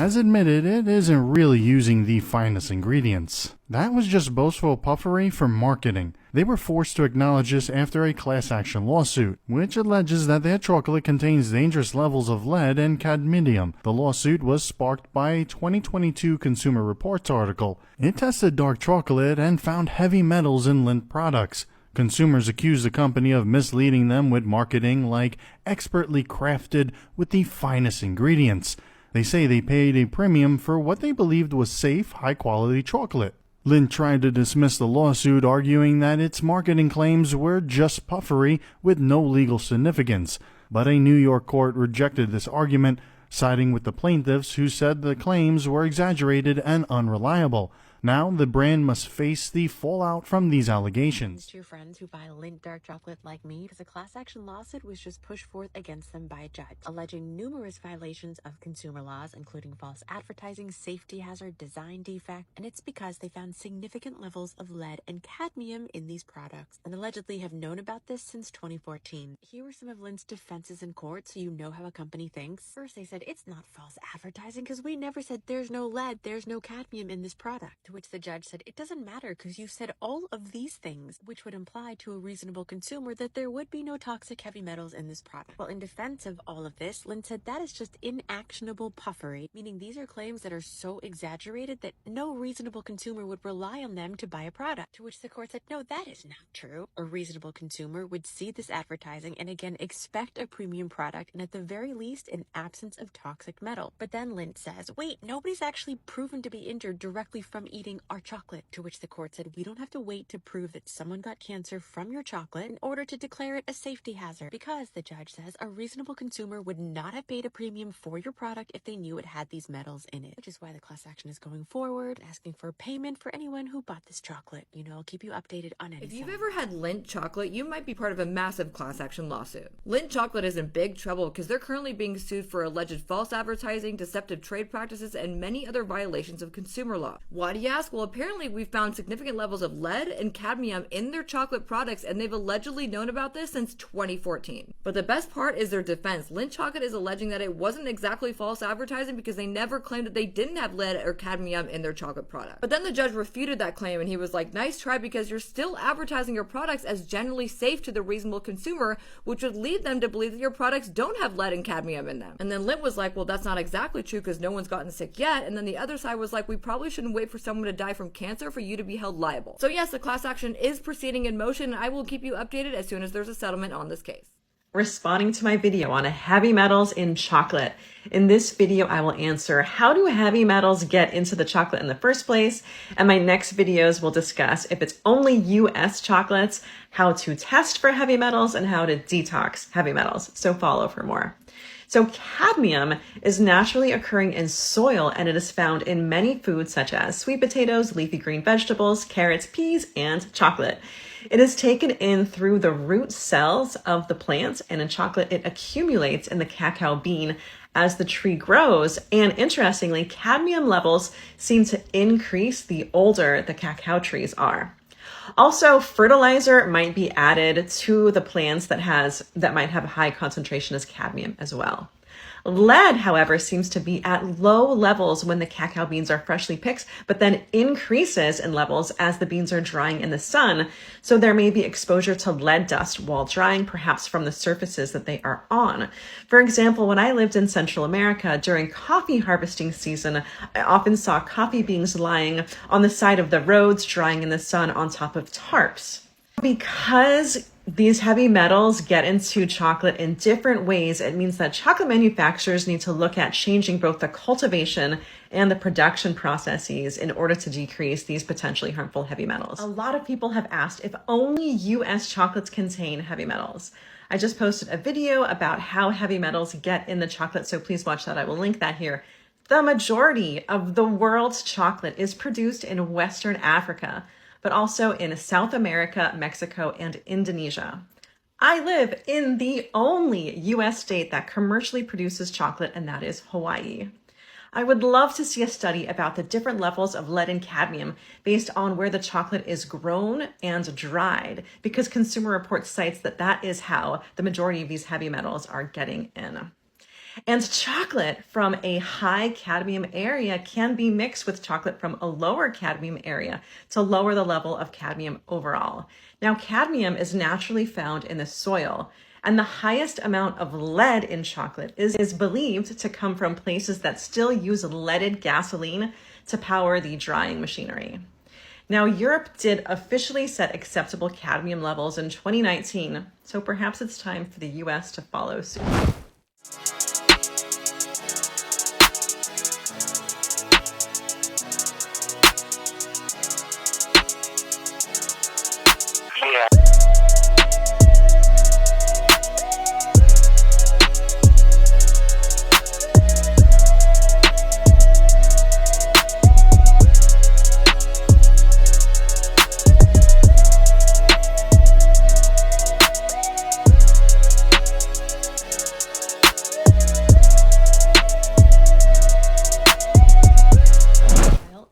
has admitted it isn't really using the finest ingredients. That was just boastful puffery for marketing. They were forced to acknowledge this after a class action lawsuit, which alleges that their chocolate contains dangerous levels of lead and cadmium. The lawsuit was sparked by a 2022 Consumer Reports article. It tested dark chocolate and found heavy metals in Lindt products. Consumers accused the company of misleading them with marketing like expertly crafted with the finest ingredients. They say they paid a premium for what they believed was safe, high-quality chocolate. Lindt tried to dismiss the lawsuit, arguing that its marketing claims were just puffery with no legal significance. But a New York court rejected this argument, siding with the plaintiffs who said the claims were exaggerated and unreliable. Now the brand must face the fallout from these allegations. Two friends who buy Lindt dark chocolate like me because a class action lawsuit was just pushed forth against them by a judge, alleging numerous violations of consumer laws, including false advertising, safety hazard, design defect, and it's because they found significant levels of lead and cadmium in these products, and allegedly have known about this since 2014. Here were some of Lindt's defenses in court, so you know how a company thinks. First, they said it's not false advertising because we never said there's no lead, there's no cadmium in this product. To which the judge said, it doesn't matter because you said all of these things, which would imply to a reasonable consumer that there would be no toxic heavy metals in this product. Well, in defense of all of this, Lindt said that is just inactionable puffery, meaning these are claims that are so exaggerated that no reasonable consumer would rely on them to buy a product. To which the court said, no, that is not true. A reasonable consumer would see this advertising and again expect a premium product and at the very least an absence of toxic metal. But then Lindt says, wait, nobody's actually proven to be injured directly from eating our chocolate. To which the court said, we don't have to wait to prove that someone got cancer from your chocolate in order to declare it a safety hazard, because the judge says a reasonable consumer would not have paid a premium for your product if they knew it had these metals in it, which is why the class action is going forward, asking for payment for anyone who bought this chocolate. You know, I'll keep you updated on any If you've ever had Lindt chocolate, you might be part of a massive class action lawsuit. Lindt chocolate is in big trouble because they're currently being sued for alleged false advertising, deceptive trade practices, and many other violations of consumer law. Why do you ask? Well, apparently we've found significant levels of lead and cadmium in their chocolate products, and they've allegedly known about this since 2014. But the best part is their defense. Lindt chocolate is alleging that it wasn't exactly false advertising because they never claimed that they didn't have lead or cadmium in their chocolate product. But then the judge refuted that claim, and he was like, nice try, because you're still advertising your products as generally safe to the reasonable consumer, which would lead them to believe that your products don't have lead and cadmium in them. And then Lindt was like, well, that's not exactly true because no one's gotten sick yet. And then the other side was like, we probably shouldn't wait for someone to die from cancer for you to be held liable. So yes, the class action is proceeding in motion, and I will keep you updated as soon as there's a settlement on this case. Responding to my video on heavy metals in chocolate. In this video, I will answer how do heavy metals get into the chocolate in the first place, and my next videos will discuss if it's only US chocolates, how to test for heavy metals, and how to detox heavy metals. So follow for more. So cadmium is naturally occurring in soil, and it is found in many foods such as sweet potatoes, leafy green vegetables, carrots, peas, and chocolate. It is taken in through the root cells of the plant, and in chocolate it accumulates in the cacao bean as the tree grows. And interestingly, cadmium levels seem to increase the older the cacao trees are. Also, fertilizer might be added to the plants that might have a high concentration as cadmium as well. Lead, however, seems to be at low levels when the cacao beans are freshly picked, but then increases in levels as the beans are drying in the sun. So there may be exposure to lead dust while drying, perhaps from the surfaces that they are on. For example, when I lived in Central America during coffee harvesting season, I often saw coffee beans lying on the side of the roads, drying in the sun on top of tarps. Because these heavy metals get into chocolate in different ways, it means that chocolate manufacturers need to look at changing both the cultivation and the production processes in order to decrease these potentially harmful heavy metals. A lot of people have asked if only US chocolates contain heavy metals. I just posted a video about how heavy metals get in the chocolate, so please watch that. I will link that here. The majority of the world's chocolate is produced in Western Africa, but also in South America, Mexico, and Indonesia. I live in the only US state that commercially produces chocolate, and that is Hawaii. I would love to see a study about the different levels of lead and cadmium based on where the chocolate is grown and dried, because Consumer Reports cites that that is how the majority of these heavy metals are getting in. And chocolate from a high cadmium area can be mixed with chocolate from a lower cadmium area to lower the level of cadmium overall. Now, cadmium is naturally found in the soil, and the highest amount of lead in chocolate is believed to come from places that still use leaded gasoline to power the drying machinery. Now, Europe did officially set acceptable cadmium levels in 2019, so perhaps it's time for the US to follow suit.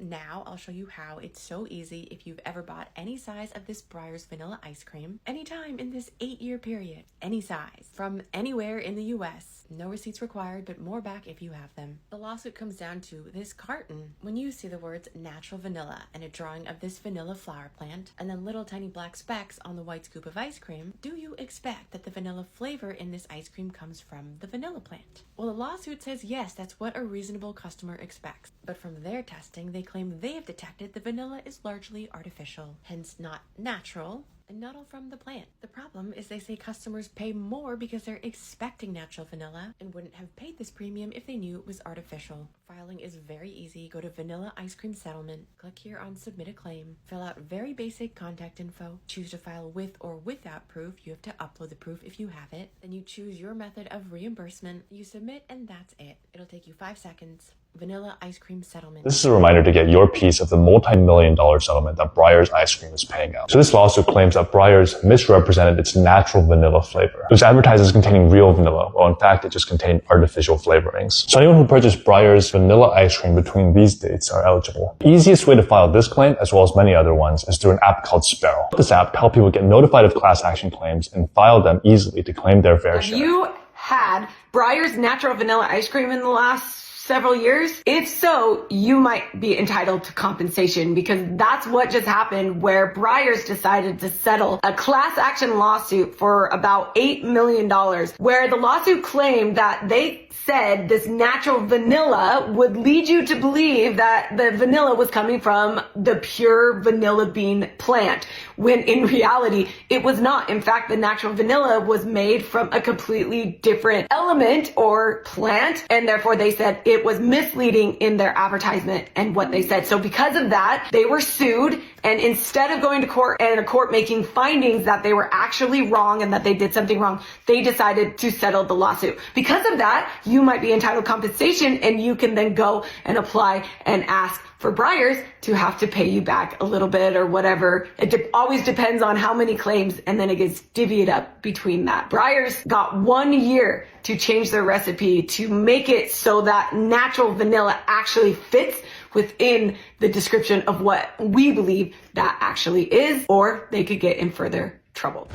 Now I'll show you how it's so easy if you've ever bought any size of this Breyers vanilla ice cream, anytime in this 8-year period, any size, from anywhere in the US. No receipts required, but more back if you have them. The lawsuit comes down to this carton. When you see the words natural vanilla and a drawing of this vanilla flower plant, and then little tiny black specks on the white scoop of ice cream, do you expect that the vanilla flavor in this ice cream comes from the vanilla plant? Well, the lawsuit says yes, that's what a reasonable customer expects. But from their testing, they claim they have detected the vanilla is largely artificial, hence not natural, and not all from the plant. The problem is they say customers pay more because they're expecting natural vanilla and wouldn't have paid this premium if they knew it was artificial. Filing is very easy. Go to Vanilla Ice Cream Settlement, click here on Submit a Claim, fill out very basic contact info, choose to file with or without proof. You have to upload the proof if you have it. Then you choose your method of reimbursement, you submit, and that's it. It'll take you 5 seconds. Vanilla Ice Cream Settlement. This is a reminder to get your piece of the multi-million-dollar settlement that Breyers Ice Cream is paying out. So this lawsuit claims that Breyers misrepresented its natural vanilla flavor. It was advertised as containing real vanilla, while in fact it just contained artificial flavorings. So anyone who purchased Breyers vanilla ice cream between these dates are eligible. The easiest way to file this claim, as well as many other ones, is through an app called Sparrow. This app helps people get notified of class action claims and file them easily to claim their fair share. Have you had Breyers natural vanilla ice cream in the last several years? If so, you might be entitled to compensation, because that's what just happened, where Breyers decided to settle a class action lawsuit for about $8 million, where the lawsuit claimed that they said this natural vanilla would lead you to believe that the vanilla was coming from the pure vanilla bean plant, when in reality it was not. In fact, the natural vanilla was made from a completely different element or plant, and therefore they said it was misleading in their advertisement and what they said. So because of that, they were sued, and instead of going to court and a court making findings that they were actually wrong and that they did something wrong, they decided to settle the lawsuit. Because of that, you might be entitled compensation, and you can then go and apply and ask for Breyers to have to pay you back a little bit or whatever. It always depends on how many claims, and then it gets divvied up between that. Breyers got 1 year to change their recipe to make it so that natural vanilla actually fits within the description of what we believe that actually is, or they could get in further trouble.